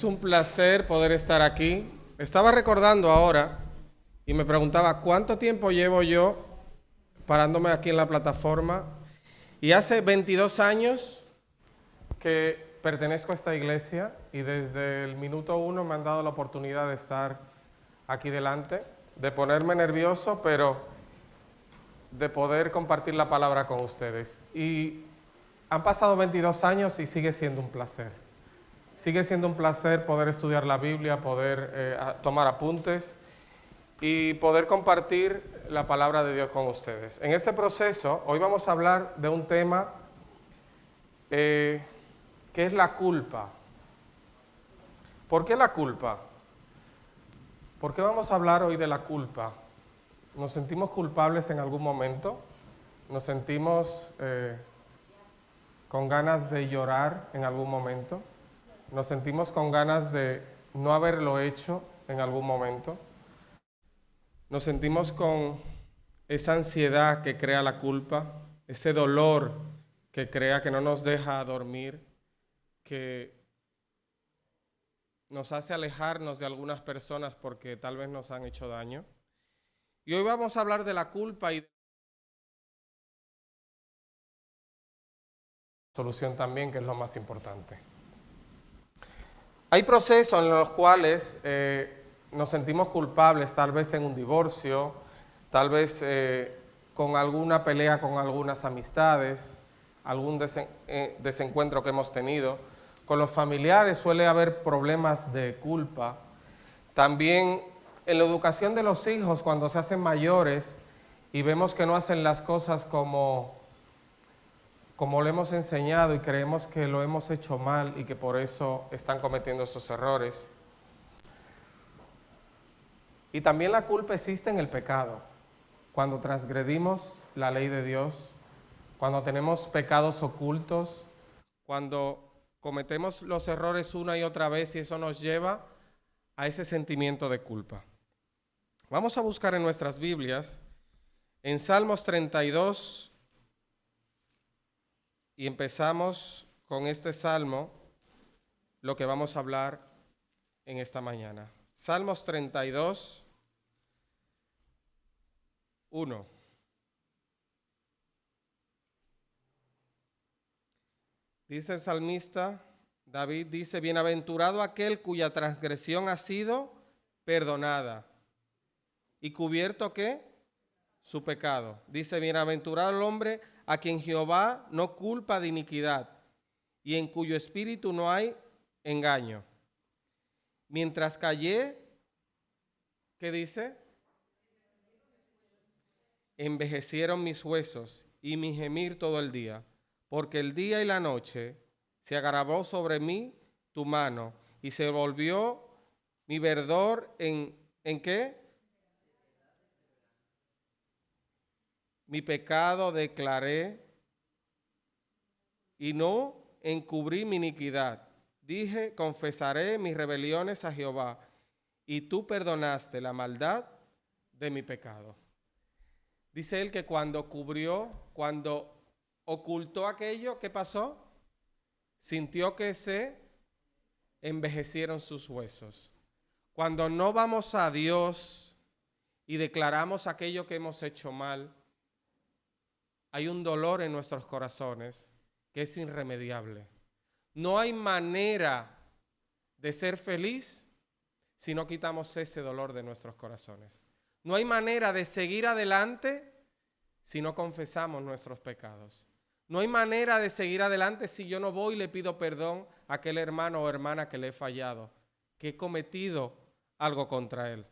Es un placer poder estar aquí. Estaba recordando ahora y me preguntaba cuánto tiempo llevo yo parándome aquí en la plataforma. Y hace 22 años que pertenezco a esta iglesia y desde el minuto 1 me han dado la oportunidad de estar aquí delante, de ponerme nervioso, pero de poder compartir la palabra con ustedes. Y han pasado 22 años y sigue siendo un placer. Sigue siendo un placer poder estudiar la Biblia, poder tomar apuntes y poder compartir la palabra de Dios con ustedes. En este proceso, hoy vamos a hablar de un tema que es la culpa. ¿Por qué la culpa? ¿Por qué vamos a hablar hoy de la culpa? ¿Nos sentimos culpables en algún momento? ¿Nos sentimos con ganas de llorar en algún momento? ¿Nos sentimos con ganas de no haberlo hecho en algún momento? ¿Nos sentimos con esa ansiedad que crea la culpa? Ese dolor que crea que no nos deja dormir, que nos hace alejarnos de algunas personas porque tal vez nos han hecho daño. Y hoy vamos a hablar de la culpa y de la solución también, que es lo más importante. Hay procesos en los cuales nos sentimos culpables, tal vez en un divorcio, tal vez con alguna pelea con algunas amistades, algún desencuentro que hemos tenido. Con los familiares suele haber problemas de culpa. También en la educación de los hijos, cuando se hacen mayores y vemos que no hacen las cosas como lo hemos enseñado y creemos que lo hemos hecho mal y que por eso están cometiendo esos errores. Y también la culpa existe en el pecado. Cuando transgredimos la ley de Dios, cuando tenemos pecados ocultos, cuando cometemos los errores una y otra vez y eso nos lleva a ese sentimiento de culpa. Vamos a buscar en nuestras Biblias, en Salmos 32, y empezamos con este salmo, lo que vamos a hablar en esta mañana. Salmos 32, 1. Dice el salmista, David dice, bienaventurado aquel cuya transgresión ha sido perdonada y cubierto ¿qué? Su pecado. Dice, bienaventurado el hombre a quien Jehová no culpa de iniquidad y en cuyo espíritu no hay engaño. Mientras callé, ¿qué dice? Envejecieron mis huesos y mi gemir todo el día, porque el día y la noche se agravó sobre mí tu mano y se volvió mi verdor ¿en qué? Mi pecado declaré y no encubrí mi iniquidad. Dije, confesaré mis rebeliones a Jehová, y tú perdonaste la maldad de mi pecado. Dice él que cuando ocultó aquello, ¿qué pasó? Sintió que se envejecieron sus huesos. Cuando no vamos a Dios y declaramos aquello que hemos hecho mal, hay un dolor en nuestros corazones que es irremediable. No hay manera de ser feliz si no quitamos ese dolor de nuestros corazones. No hay manera de seguir adelante si no confesamos nuestros pecados. No hay manera de seguir adelante si yo no voy y le pido perdón a aquel hermano o hermana que le he fallado, que he cometido algo contra él.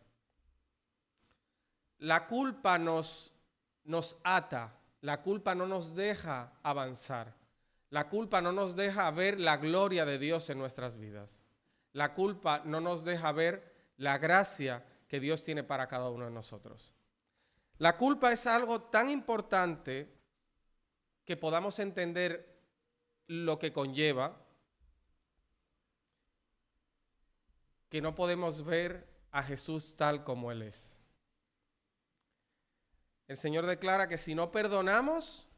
La culpa nos ata. La culpa no nos deja avanzar. La culpa no nos deja ver la gloria de Dios en nuestras vidas. La culpa no nos deja ver la gracia que Dios tiene para cada uno de nosotros. La culpa es algo tan importante que podamos entender lo que conlleva, que no podemos ver a Jesús tal como Él es. El Señor declara que si no perdonamos,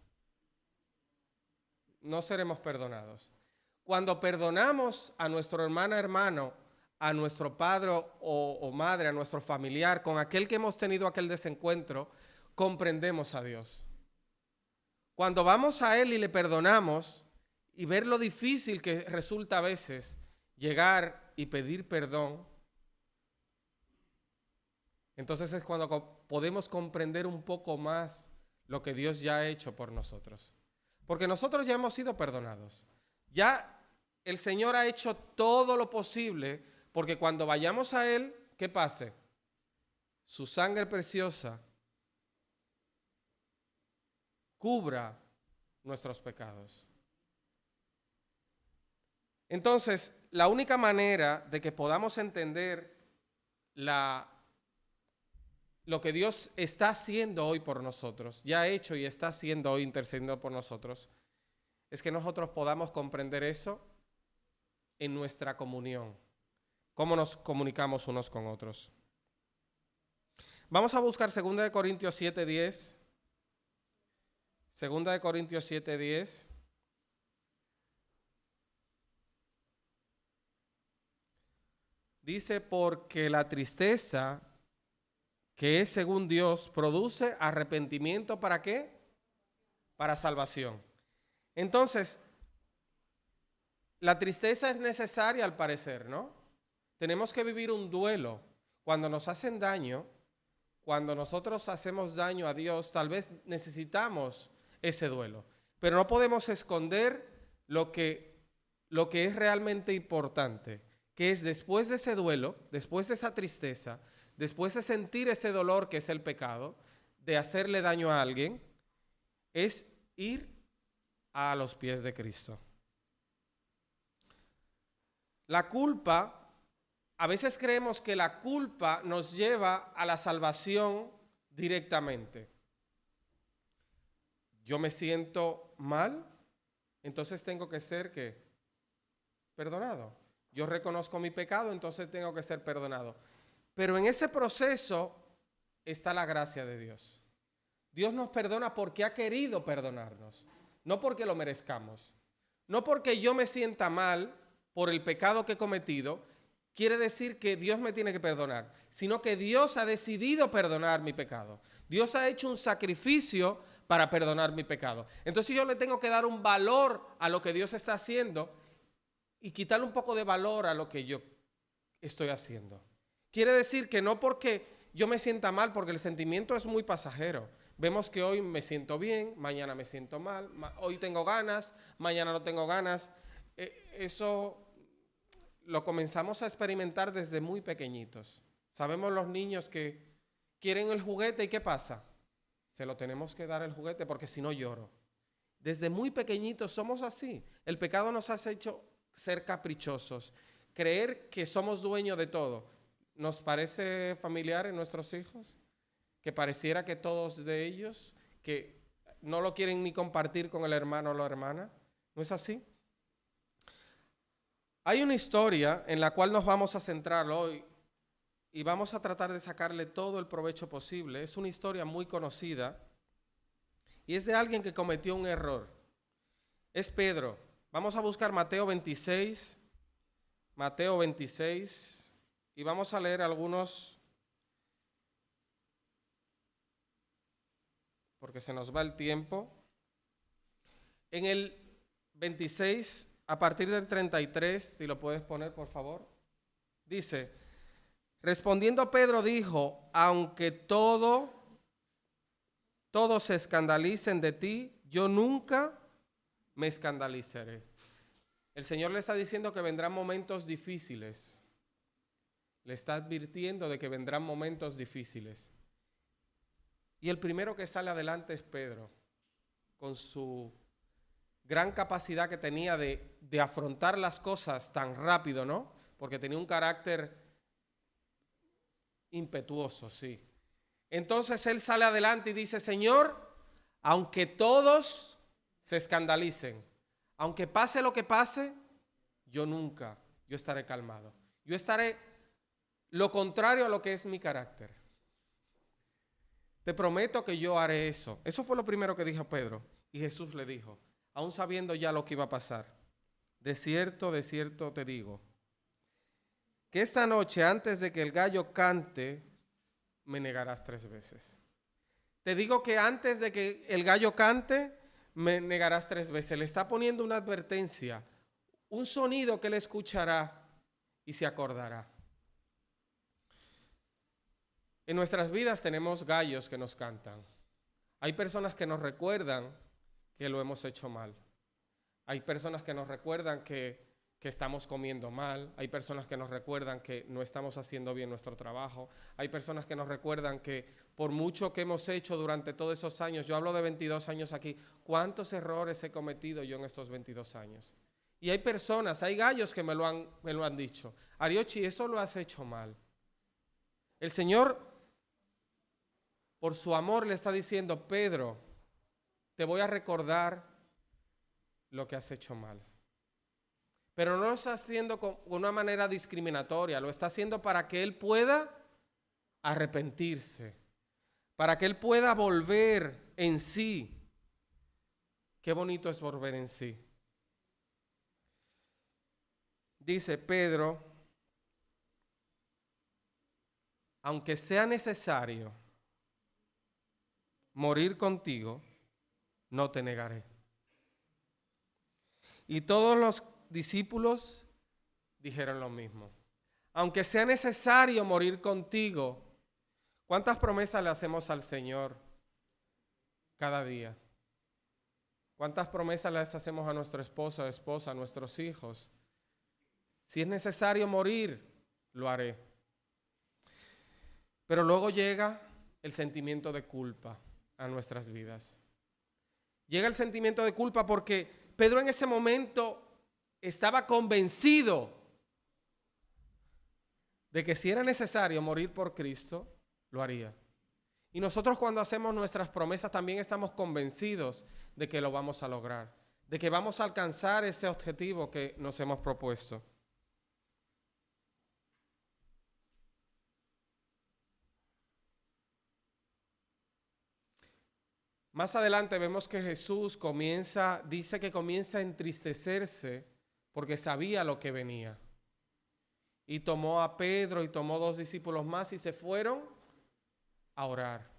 no seremos perdonados. Cuando perdonamos a nuestro hermano, a nuestro padre o madre, a nuestro familiar, con aquel que hemos tenido aquel desencuentro, comprendemos a Dios. Cuando vamos a Él y le perdonamos y ver lo difícil que resulta a veces llegar y pedir perdón, entonces es cuando podemos comprender un poco más lo que Dios ya ha hecho por nosotros. Porque nosotros ya hemos sido perdonados. Ya el Señor ha hecho todo lo posible porque cuando vayamos a Él, ¿qué pase? Su sangre preciosa cubra nuestros pecados. Entonces, la única manera de que podamos entender lo que Dios está haciendo hoy por nosotros, ya ha hecho y está haciendo hoy intercediendo por nosotros, es que nosotros podamos comprender eso en nuestra comunión, cómo nos comunicamos unos con otros. Vamos a buscar 2 Corintios 7:10. 2 Corintios 7:10. Dice, porque la tristeza que es según Dios produce arrepentimiento, ¿para qué? Para salvación. Entonces, la tristeza es necesaria al parecer, ¿no? Tenemos que vivir un duelo. Cuando nos hacen daño, cuando nosotros hacemos daño a Dios, tal vez necesitamos ese duelo. Pero no podemos esconder lo que es realmente importante, que es después de ese duelo, después de esa tristeza, después de sentir ese dolor que es el pecado, de hacerle daño a alguien, es ir a los pies de Cristo. La culpa, a veces creemos que la culpa nos lleva a la salvación directamente. Yo me siento mal, entonces tengo que ser ¿qué? Perdonado. Yo reconozco mi pecado, entonces tengo que ser perdonado. Pero en ese proceso está la gracia de Dios. Dios nos perdona porque ha querido perdonarnos, no porque lo merezcamos. No porque yo me sienta mal por el pecado que he cometido, quiere decir que Dios me tiene que perdonar, sino que Dios ha decidido perdonar mi pecado. Dios ha hecho un sacrificio para perdonar mi pecado. Entonces yo le tengo que dar un valor a lo que Dios está haciendo y quitarle un poco de valor a lo que yo estoy haciendo. Quiere decir que no porque yo me sienta mal, porque el sentimiento es muy pasajero. Vemos que hoy me siento bien, mañana me siento mal, hoy tengo ganas, mañana no tengo ganas. Eso lo comenzamos a experimentar desde muy pequeñitos. Sabemos los niños que quieren el juguete y ¿qué pasa? Se lo tenemos que dar el juguete porque si no lloro. Desde muy pequeñitos somos así. El pecado nos ha hecho ser caprichosos, creer que somos dueños de todo. ¿Nos parece familiar en nuestros hijos? Que pareciera que todos de ellos, que no lo quieren ni compartir con el hermano o la hermana. ¿No es así? Hay una historia en la cual nos vamos a centrar hoy y vamos a tratar de sacarle todo el provecho posible. Es una historia muy conocida y es de alguien que cometió un error. Es Pedro. Vamos a buscar Mateo 26 y vamos a leer algunos, porque se nos va el tiempo. En el 26, a partir del 33, si lo puedes poner, por favor, dice, respondiendo Pedro dijo, aunque todos se escandalicen de ti, yo nunca me escandalizaré. El Señor le está diciendo que vendrán momentos difíciles. Le está advirtiendo de que vendrán momentos difíciles. Y el primero que sale adelante es Pedro, con su gran capacidad que tenía de afrontar las cosas tan rápido, ¿no? Porque tenía un carácter impetuoso, sí. Entonces él sale adelante y dice, Señor, aunque todos se escandalicen, aunque pase lo que pase, yo estaré calmado. Yo estaré lo contrario a lo que es mi carácter. Te prometo que yo haré eso. Eso fue lo primero que dijo Pedro. Y Jesús le dijo, aún sabiendo ya lo que iba a pasar, de cierto te digo, que esta noche antes de que el gallo cante, me negarás 3 veces. Te digo que antes de que el gallo cante, me negarás 3 veces. Le está poniendo una advertencia, un sonido que él escuchará y se acordará. En nuestras vidas tenemos gallos que nos cantan. Hay personas que nos recuerdan que lo hemos hecho mal. Hay personas que nos recuerdan que estamos comiendo mal. Hay personas que nos recuerdan que no estamos haciendo bien nuestro trabajo. Hay personas que nos recuerdan que por mucho que hemos hecho durante todos esos años, yo hablo de 22 años aquí, ¿cuántos errores he cometido yo en estos 22 años? Y hay personas, hay gallos que me lo han dicho. Ariochi, eso lo has hecho mal. El Señor, por su amor, le está diciendo, Pedro, te voy a recordar lo que has hecho mal. Pero no lo está haciendo con una manera discriminatoria, lo está haciendo para que él pueda arrepentirse, para que él pueda volver en sí. Qué bonito es volver en sí. Dice Pedro, aunque sea necesario morir contigo, no te negaré. Y todos los discípulos dijeron lo mismo. Aunque sea necesario morir contigo, ¿cuántas promesas le hacemos al Señor cada día? ¿Cuántas promesas les hacemos a nuestro esposo, esposa, a nuestros hijos? Si es necesario morir, lo haré. Pero luego llega el sentimiento de culpa a nuestras vidas. Llega el sentimiento de culpa porque Pedro en ese momento estaba convencido de que si era necesario morir por Cristo, lo haría. Y nosotros cuando hacemos nuestras promesas también estamos convencidos de que lo vamos a lograr, de que vamos a alcanzar ese objetivo que nos hemos propuesto. Más adelante vemos que Jesús dice que comienza a entristecerse porque sabía lo que venía. Y tomó a Pedro y tomó 2 discípulos más y se fueron a orar.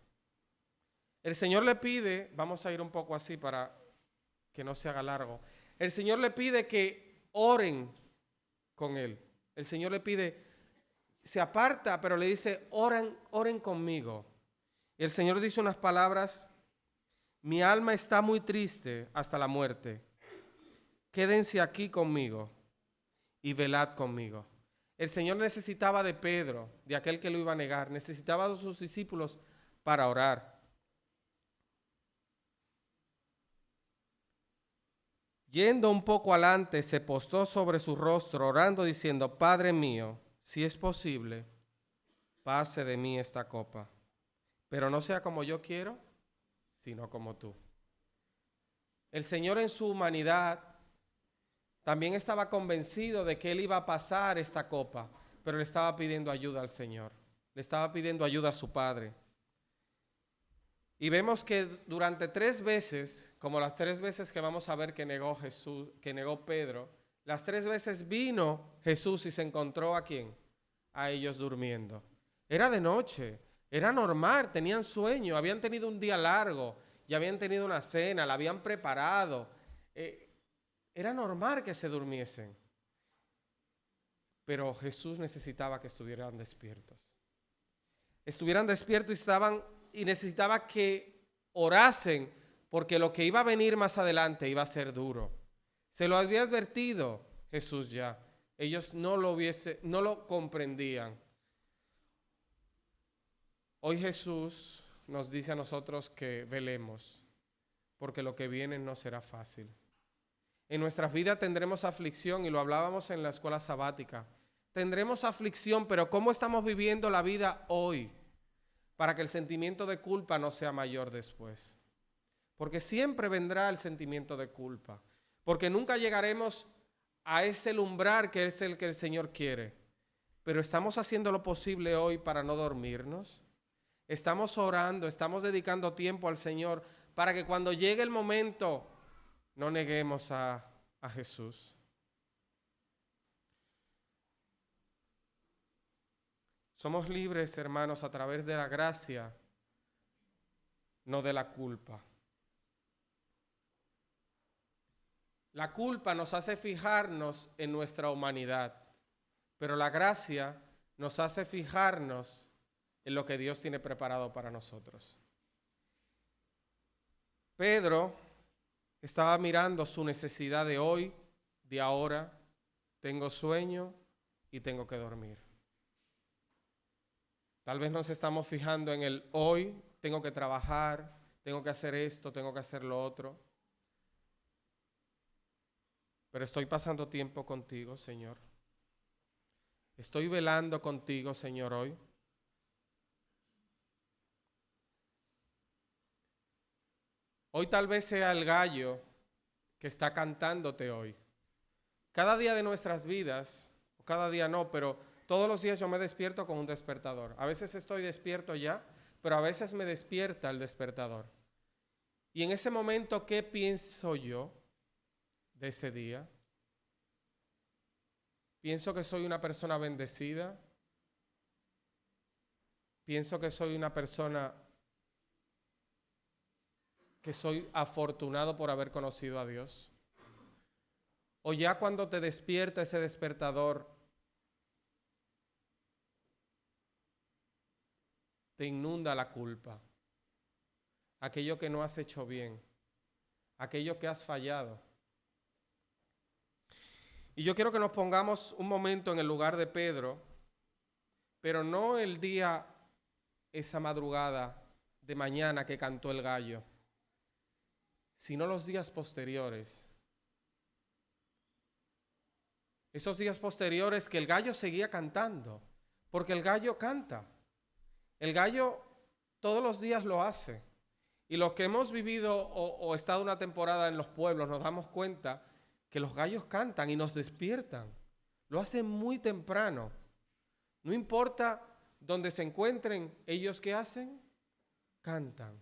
El Señor le pide, vamos a ir un poco así para que no se haga largo. El Señor le pide que oren con él. El Señor le pide, se aparta, pero le dice, oren conmigo. Y el Señor dice unas palabras: mi alma está muy triste hasta la muerte. Quédense aquí conmigo y velad conmigo. El Señor necesitaba de Pedro, de aquel que lo iba a negar, necesitaba de sus discípulos para orar. Yendo un poco adelante, se postró sobre su rostro, orando, diciendo, Padre mío, si es posible, pase de mí esta copa, pero no sea como yo quiero, sino como tú. El Señor en su humanidad también estaba convencido de que él iba a pasar esta copa, pero le estaba pidiendo ayuda al Señor. Le estaba pidiendo ayuda a su Padre. Y vemos que durante 3 veces, como las 3 veces que vamos a ver que negó Pedro, las 3 veces vino Jesús y se encontró ¿a quién? A ellos durmiendo. Era de noche, era normal, tenían sueño, habían tenido un día largo, ya habían tenido una cena, la habían preparado. Era normal que se durmiesen. Pero Jesús necesitaba que estuvieran despiertos. Estuvieran despiertos y necesitaba que orasen, porque lo que iba a venir más adelante iba a ser duro. Se lo había advertido Jesús ya. Ellos no lo comprendían. Hoy Jesús nos dice a nosotros que velemos, porque lo que viene no será fácil. En nuestras vidas tendremos aflicción, y lo hablábamos en la escuela sabática. Tendremos aflicción, pero ¿cómo estamos viviendo la vida hoy? Para que el sentimiento de culpa no sea mayor después. Porque siempre vendrá el sentimiento de culpa. Porque nunca llegaremos a ese umbral que es el que el Señor quiere. Pero estamos haciendo lo posible hoy para no dormirnos. Estamos orando, estamos dedicando tiempo al Señor para que cuando llegue el momento no neguemos a Jesús. Somos libres, hermanos, a través de la gracia, no de la culpa. La culpa nos hace fijarnos en nuestra humanidad, pero la gracia nos hace fijarnos en lo que Dios tiene preparado para nosotros. Pedro estaba mirando su necesidad de hoy, de ahora. Tengo sueño y tengo que dormir. Tal vez nos estamos fijando en el hoy, tengo que trabajar, tengo que hacer esto, tengo que hacer lo otro. Pero estoy pasando tiempo contigo, Señor. Estoy velando contigo, Señor, hoy. Hoy tal vez sea el gallo que está cantándote hoy. Cada día de nuestras vidas, o cada día no, pero todos los días yo me despierto con un despertador. A veces estoy despierto ya, pero a veces me despierta el despertador. Y en ese momento, ¿qué pienso yo de ese día? Pienso que soy una persona bendecida. Pienso que soy una persona que soy afortunado por haber conocido a Dios. O ya cuando te despierta ese despertador, te inunda la culpa. Aquello que no has hecho bien. Aquello que has fallado. Y yo quiero que nos pongamos un momento en el lugar de Pedro, pero no el día, esa madrugada de mañana que cantó el gallo, sino los días posteriores. Esos días posteriores que el gallo seguía cantando, porque el gallo canta. El gallo todos los días lo hace. Y los que hemos vivido o estado una temporada en los pueblos nos damos cuenta que los gallos cantan y nos despiertan. Lo hacen muy temprano. No importa dónde se encuentren, ellos ¿qué hacen? Cantan.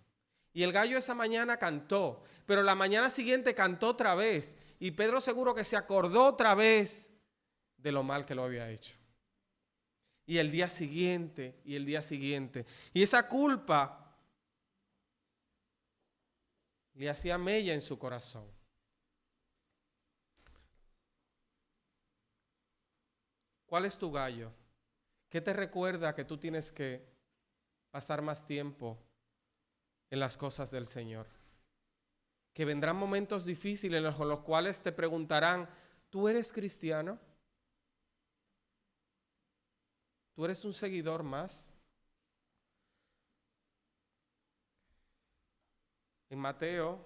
Y el gallo esa mañana cantó, pero la mañana siguiente cantó otra vez. Y Pedro seguro que se acordó otra vez de lo mal que lo había hecho. Y el día siguiente, y el día siguiente. Y esa culpa le hacía mella en su corazón. ¿Cuál es tu gallo? ¿Qué te recuerda que tú tienes que pasar más tiempo en las cosas del Señor? Que vendrán momentos difíciles en los cuales te preguntarán, ¿tú eres cristiano? ¿Tú eres un seguidor más? En Mateo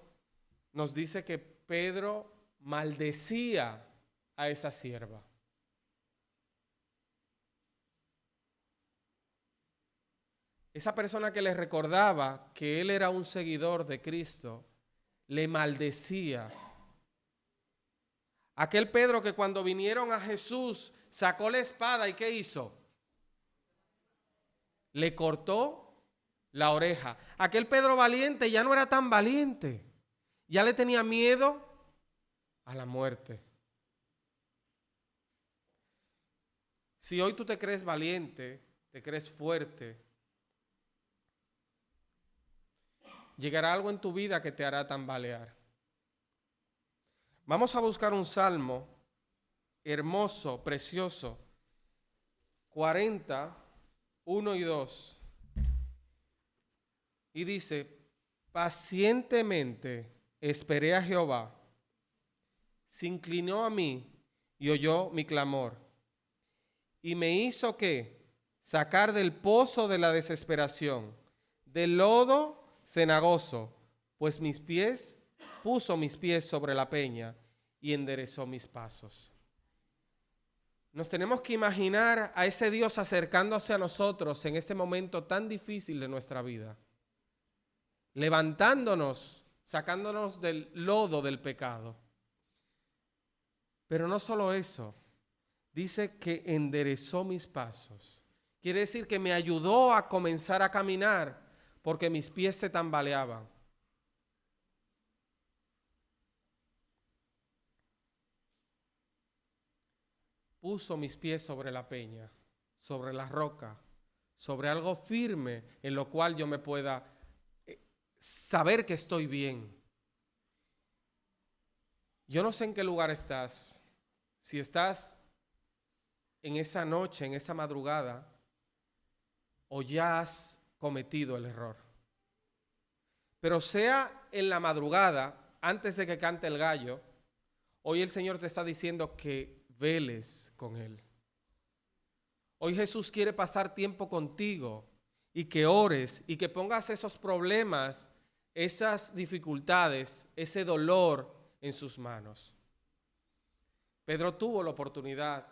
nos dice que Pedro maldecía a esa sierva. Esa persona que le recordaba que él era un seguidor de Cristo, le maldecía. Aquel Pedro que cuando vinieron a Jesús sacó la espada y ¿qué hizo? Le cortó la oreja. Aquel Pedro valiente ya no era tan valiente. Ya le tenía miedo a la muerte. Si hoy tú te crees valiente, te crees fuerte, llegará algo en tu vida que te hará tambalear. Vamos a buscar un salmo hermoso, precioso, 40, 1 y 2. Y dice, pacientemente esperé a Jehová, se inclinó a mí y oyó mi clamor. Y me hizo ¿qué? Sacar del pozo de la desesperación, del lodo cenagoso, pues puso mis pies sobre la peña y enderezó mis pasos. Nos tenemos que imaginar a ese Dios acercándose a nosotros en ese momento tan difícil de nuestra vida, levantándonos, sacándonos del lodo del pecado. Pero no solo eso, dice que enderezó mis pasos. Quiere decir que me ayudó a comenzar a caminar porque mis pies se tambaleaban. Puso mis pies sobre la peña, sobre la roca, sobre algo firme en lo cual yo me pueda saber que estoy bien. Yo no sé en qué lugar estás, si estás en esa noche, en esa madrugada, o ya has cometido el error. Pero sea en la madrugada, antes de que cante el gallo, hoy el Señor te está diciendo que veles con Él. Hoy Jesús quiere pasar tiempo contigo y que ores y que pongas esos problemas, esas dificultades, ese dolor en sus manos. Pedro tuvo la oportunidad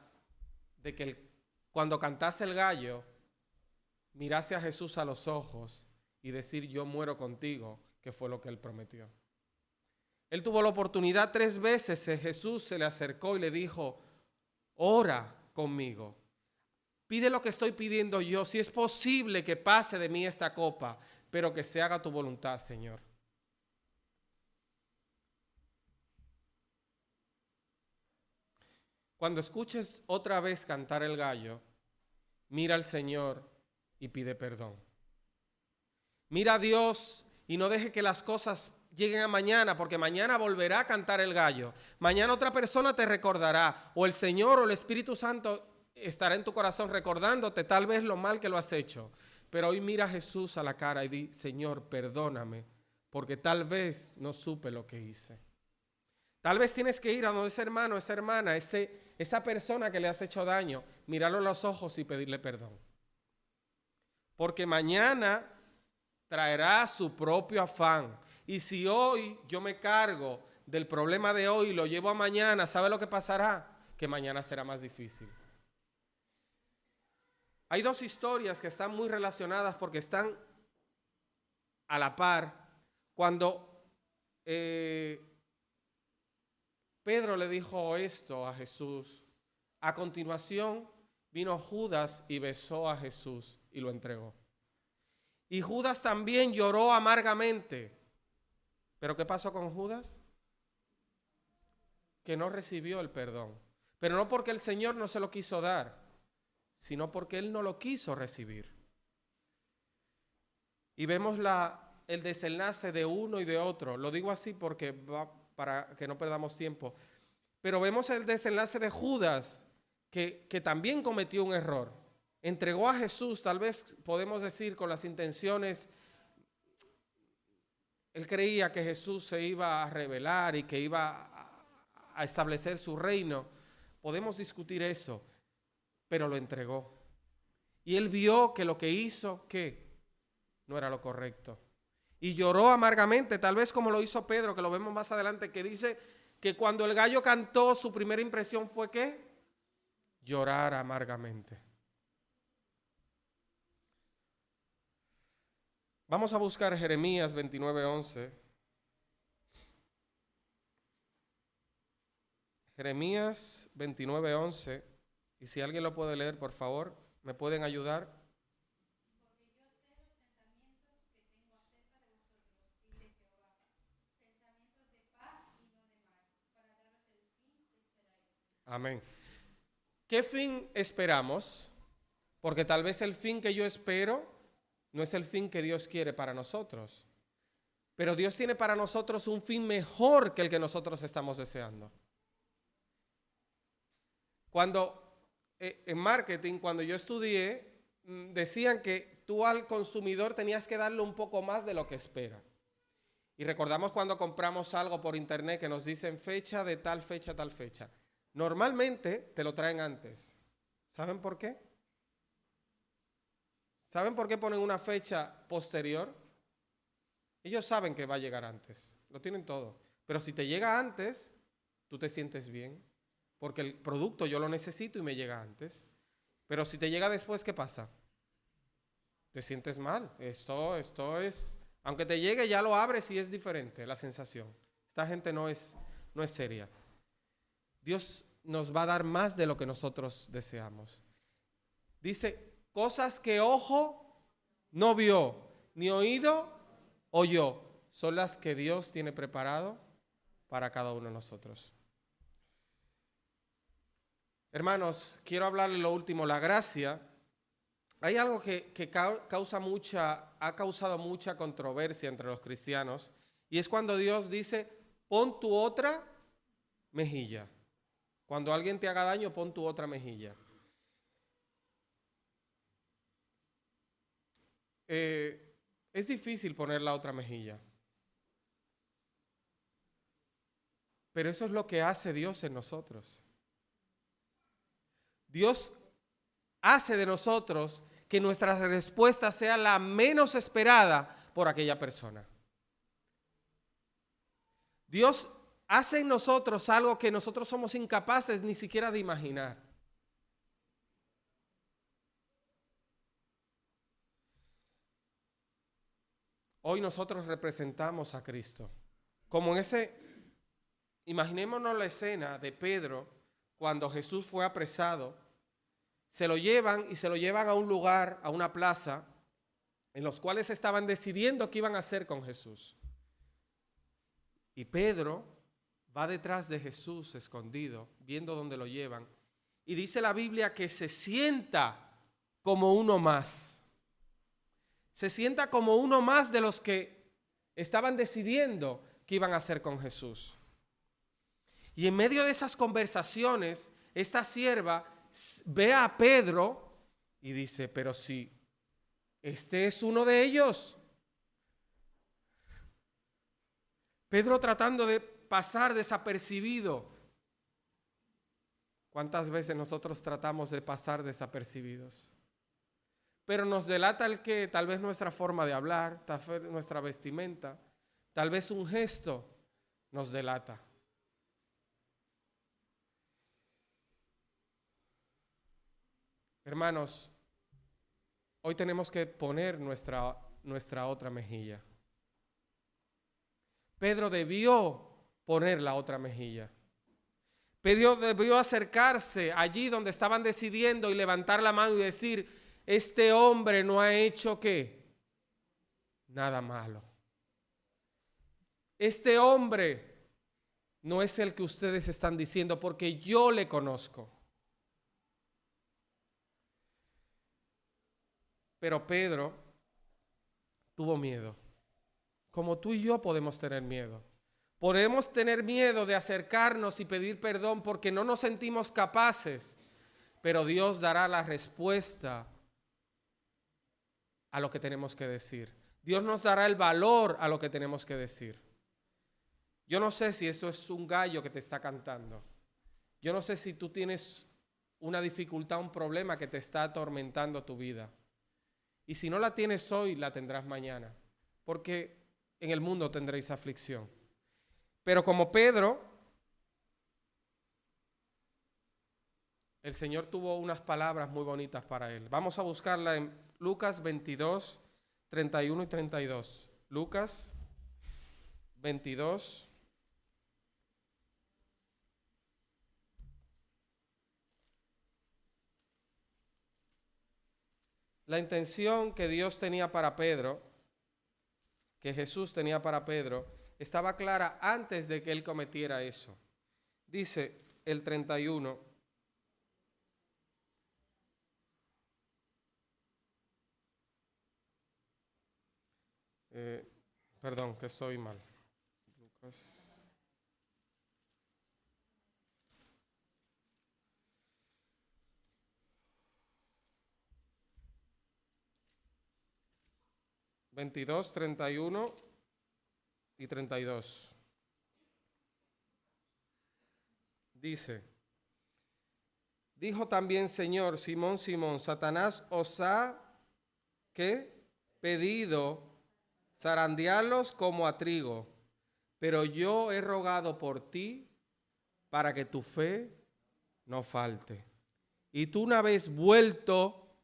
de que cuando cantase el gallo, mirase a Jesús a los ojos y decir: yo muero contigo, que fue lo que él prometió. Él tuvo la oportunidad 3 veces, Jesús se le acercó y le dijo: ora conmigo, pide lo que estoy pidiendo yo, si es posible que pase de mí esta copa, pero que se haga tu voluntad, Señor. Cuando escuches otra vez cantar el gallo, mira al Señor y pide perdón. Mira a Dios y no deje que las cosas lleguen a mañana, porque mañana volverá a cantar el gallo. Mañana otra persona te recordará, o el Señor o el Espíritu Santo estará en tu corazón recordándote tal vez lo mal que lo has hecho. Pero hoy mira a Jesús a la cara y di: Señor, perdóname, porque tal vez no supe lo que hice. Tal vez tienes que ir a donde ese hermano, esa hermana, esa persona que le has hecho daño, mirarlo a los ojos y pedirle perdón. Porque mañana traerá su propio afán. Y si hoy yo me cargo del problema de hoy y lo llevo a mañana, ¿sabe lo que pasará? Que mañana será más difícil. Hay 2 historias que están muy relacionadas porque están a la par. Cuando Pedro le dijo esto a Jesús, a continuación vino Judas y besó a Jesús y lo entregó. Y Judas también lloró amargamente. ¿Pero qué pasó con Judas? Que no recibió el perdón. Pero no porque el Señor no se lo quiso dar, sino porque él no lo quiso recibir. Y vemos el desenlace de uno y de otro. Lo digo así porque para que no perdamos tiempo. Pero vemos el desenlace de Judas, que también cometió un error. Entregó a Jesús, tal vez podemos decir con las intenciones. Él creía que Jesús se iba a revelar y que iba a establecer su reino. Podemos discutir eso, pero lo entregó. Y él vio que lo que hizo, ¿qué? No era lo correcto. Y lloró amargamente, tal vez como lo hizo Pedro, que lo vemos más adelante, que dice que cuando el gallo cantó, su primera impresión fue ¿qué? Llorar amargamente. Vamos a buscar Jeremías 29:11. Jeremías 29:11. Y si alguien lo puede leer, por favor, ¿me pueden ayudar? Porque yo sé los pensamientos que tengo acerca de vosotros, dice Jehová, pensamientos de paz y no de mal, para daros el fin que esperáis. Amén. ¿Qué fin esperamos? Porque tal vez el fin que yo espero no es el fin que Dios quiere para nosotros. Pero Dios tiene para nosotros un fin mejor que el que nosotros estamos deseando. En marketing, cuando yo estudié, decían que tú al consumidor tenías que darle un poco más de lo que espera. Y recordamos cuando compramos algo por internet que nos dicen fecha de tal fecha, tal fecha. Normalmente te lo traen antes. ¿Saben por qué? ¿Saben por qué ponen una fecha posterior? Ellos saben que va a llegar antes. Lo tienen todo. Pero si te llega antes, tú te sientes bien. Porque el producto yo lo necesito y me llega antes. Pero si te llega después, ¿qué pasa? Te sientes mal. Esto es... Aunque te llegue, ya lo abres y es diferente la sensación. Esta gente no es seria. Dios nos va a dar más de lo que nosotros deseamos. Dice, cosas que ojo no vio, ni oído oyó, son las que Dios tiene preparado para cada uno de nosotros. Hermanos, quiero hablarles lo último. La gracia hay algo que ha causado mucha controversia entre los cristianos, y es cuando Dios dice, pon tu otra mejilla. Cuando alguien te haga daño, pon tu otra mejilla. Es difícil poner la otra mejilla. Pero eso es lo que hace Dios en nosotros. Dios hace de nosotros que nuestra respuesta sea la menos esperada por aquella persona. Dios hace en nosotros algo que nosotros somos incapaces ni siquiera de imaginar. Hoy nosotros representamos a Cristo. Como imaginémonos la escena de Pedro cuando Jesús fue apresado. Se lo llevan a un lugar, a una plaza, en los cuales estaban decidiendo qué iban a hacer con Jesús. Y Pedro va detrás de Jesús escondido, viendo dónde lo llevan. Y dice la Biblia que se sienta como uno más. Se sienta como uno más de los que estaban decidiendo qué iban a hacer con Jesús. Y en medio de esas conversaciones, esta sierva ve a Pedro y dice, pero si este es uno de ellos. Pedro tratando de pasar desapercibido. ¿Cuántas veces nosotros tratamos de pasar desapercibidos? Pero nos delata el que tal vez nuestra forma de hablar, tal vez nuestra vestimenta, tal vez un gesto nos delata. Hermanos, hoy tenemos que poner nuestra otra mejilla. Pedro debió poner la otra mejilla. Pedro debió acercarse allí donde estaban decidiendo y levantar la mano y decir, este hombre no ha hecho ¿qué? Nada malo. Este hombre no es el que ustedes están diciendo porque yo le conozco. Pero Pedro tuvo miedo. Como tú y yo podemos tener miedo. Podemos tener miedo de acercarnos y pedir perdón porque no nos sentimos capaces. Pero Dios dará la respuesta a lo que tenemos que decir. Dios nos dará el valor a lo que tenemos que decir. Yo no sé si esto es un gallo que te está cantando. Yo no sé si tú tienes una dificultad, un problema que te está atormentando tu vida. Y si no la tienes hoy, la tendrás mañana. Porque en el mundo tendréis aflicción. Pero como Pedro, el Señor tuvo unas palabras muy bonitas para él. Vamos a buscarla en Lucas 22, 31 y 32. Lucas 22. La intención que Dios tenía para Pedro, que Jesús tenía para Pedro, estaba clara antes de que él cometiera eso. Dice el 31. Perdón, que estoy mal. Lucas. ...22, 31 y 32. Dice, dijo también Señor, Simón, Simón, Satanás os ha, ¿qué? Pedido zarandearlos como a trigo, pero yo he rogado por ti para que tu fe no falte. Y tú una vez vuelto,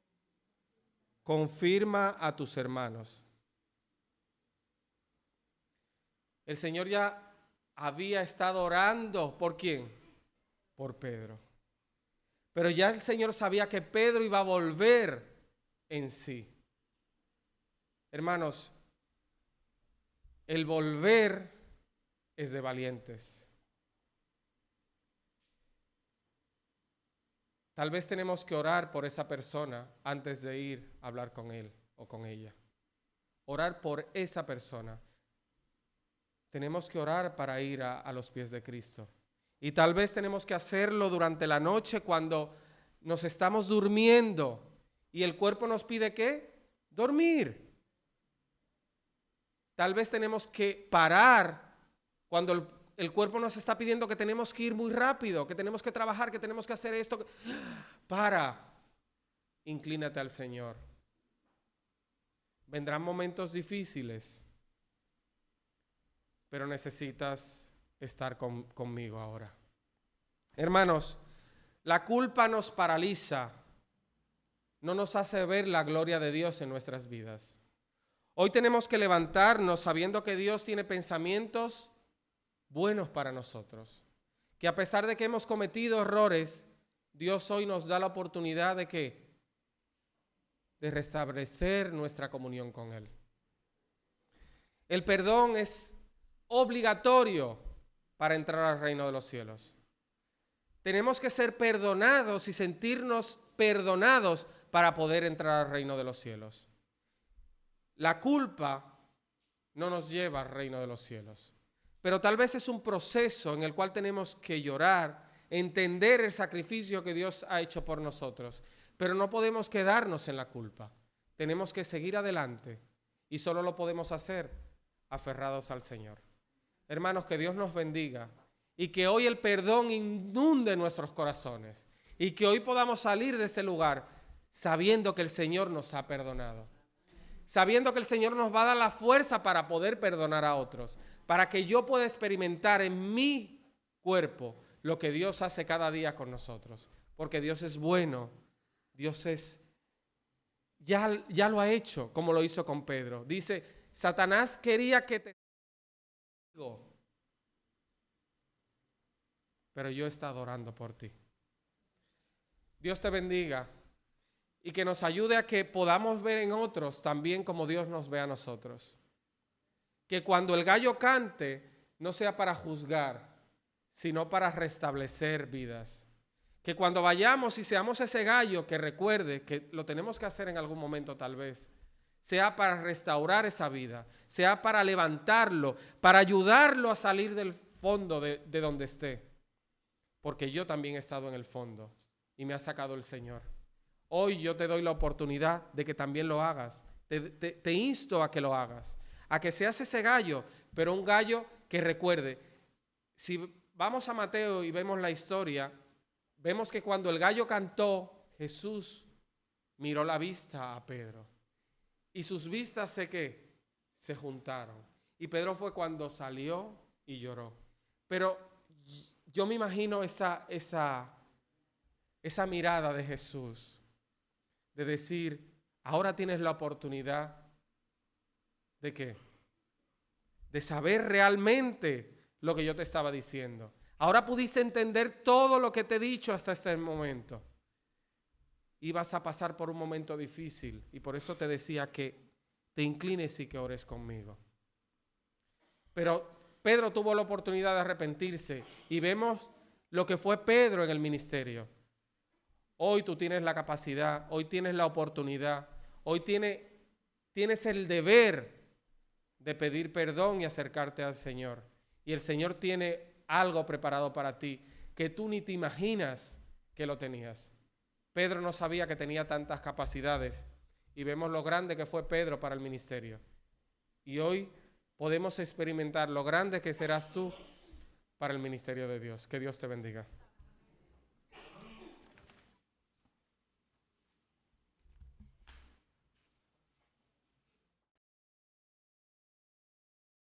confirma a tus hermanos. El Señor ya había estado orando, ¿por quién? Por Pedro. Pero ya el Señor sabía que Pedro iba a volver en sí. Hermanos, el volver es de valientes. Tal vez tenemos que orar por esa persona antes de ir a hablar con él o con ella. Orar por esa persona. Tenemos que orar para ir a los pies de Cristo. Y tal vez tenemos que hacerlo durante la noche cuando nos estamos durmiendo y el cuerpo nos pide ¿qué? Dormir. Tal vez tenemos que parar cuando el cuerpo nos está pidiendo que tenemos que ir muy rápido, que tenemos que trabajar, que tenemos que hacer esto. Para, inclínate al Señor. Vendrán momentos difíciles, pero necesitas estar conmigo ahora. Hermanos, la culpa nos paraliza, no nos hace ver la gloria de Dios en nuestras vidas. Hoy tenemos que levantarnos sabiendo que Dios tiene pensamientos buenos para nosotros. Que a pesar de que hemos cometido errores, Dios hoy nos da la oportunidad de ¿qué? De restablecer nuestra comunión con Él. El perdón es obligatorio para entrar al reino de los cielos. Tenemos que ser perdonados y sentirnos perdonados para poder entrar al reino de los cielos. La culpa no nos lleva al reino de los cielos, pero tal vez es un proceso en el cual tenemos que llorar, entender el sacrificio que Dios ha hecho por nosotros, pero no podemos quedarnos en la culpa. Tenemos que seguir adelante y solo lo podemos hacer aferrados al Señor. Hermanos, que Dios nos bendiga y que hoy el perdón inunde nuestros corazones y que hoy podamos salir de ese lugar sabiendo que el Señor nos ha perdonado, sabiendo que el Señor nos va a dar la fuerza para poder perdonar a otros, para que yo pueda experimentar en mi cuerpo lo que Dios hace cada día con nosotros, porque Dios es bueno, Dios es, ya lo ha hecho como lo hizo con Pedro. Dice, Satanás quería que te... pero yo he estado orando por ti. Dios te bendiga y que nos ayude a que podamos ver en otros también como Dios nos ve a nosotros. Que cuando el gallo cante no sea para juzgar, sino para restablecer vidas. Que cuando vayamos y seamos ese gallo, que recuerde que lo tenemos que hacer en algún momento tal vez, sea para restaurar esa vida, sea para levantarlo, para ayudarlo a salir del fondo de donde esté. Porque yo también he estado en el fondo y me ha sacado el Señor. Hoy yo te doy la oportunidad de que también lo hagas. Te insto a que lo hagas, a que seas ese gallo, pero un gallo que recuerde. Si vamos a Mateo y vemos la historia, vemos que cuando el gallo cantó, Jesús miró la vista a Pedro y sus vistas se juntaron. Y Pedro fue cuando salió y lloró. Pero yo me imagino esa mirada de Jesús, de decir, ahora tienes la oportunidad ¿de qué? De saber realmente lo que yo te estaba diciendo. Ahora pudiste entender todo lo que te he dicho hasta este momento. Ibas a pasar por un momento difícil y por eso te decía que te inclines y que ores conmigo. Pero Pedro tuvo la oportunidad de arrepentirse y vemos lo que fue Pedro en el ministerio. Hoy tú tienes la capacidad, hoy tienes la oportunidad, hoy tienes el deber de pedir perdón y acercarte al Señor. Y el Señor tiene algo preparado para ti que tú ni te imaginas que lo tenías. Pedro no sabía que tenía tantas capacidades y vemos lo grande que fue Pedro para el ministerio. Y hoy podemos experimentar lo grande que serás tú para el ministerio de Dios. Que Dios te bendiga.